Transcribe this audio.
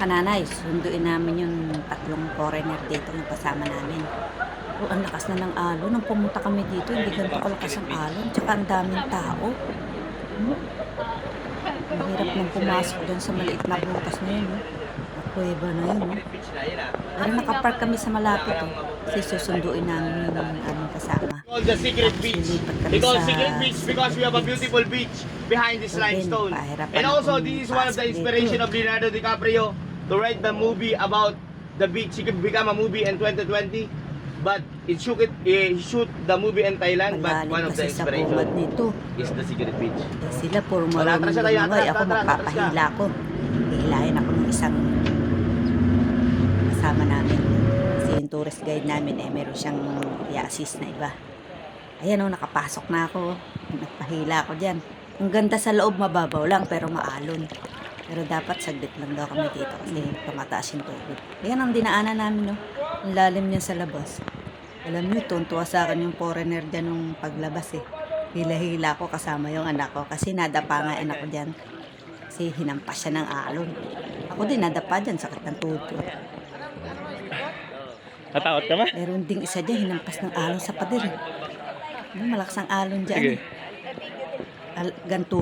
Kananay, sunduin namin yung tatlong foreigner dito na kasama namin. Oh, ang lakas na ng alon. Nung pumunta kami dito, hindi ganito kalakas ang alon. Tsaka ang daming tao. Ang hirap nang pumasok doon sa maliit na butas na yun. Ang kuweba na yun. Pero nakapark kami sa malapit. Kasi susunduin namin yung aming kasama. Called the secret beach. We call it secret beach because we have a beautiful beach behind this limestone. And also, this is one of the inspiration of Leonardo DiCaprio to write the movie about the beach. He could become a movie in 2020, but he shoot the movie in Thailand. But one of the inspiration is the secret beach. Sila puro marunong lumangay. Ako magpapahila ko. Hihilahin ako ng isang kasama namin. Kasi yung tourist guide namin meron siyang i-assist na iba. Ayan nakapasok na ako. Nagpahila ako dyan. Ang ganda sa loob, mababaw lang pero maalon. Pero dapat saglit lang daw kami dito kasi tumataas yung tubig. Ayan ang dinaanan namin Ang lalim niya sa labas. Alam niyo, tuntua sa akin yung foreigner dyan nung paglabas Hila-hila ko kasama yung anak ko kasi nadapa nga anak ko dyan. Kasi hinampas siya ng alon. Ako din nadapa dyan, sakit ng tuto. Natakot ka ba? Meron ding isa dyan, hinampas ng alon sa pader. Malakas ang alon dyan. Ganto.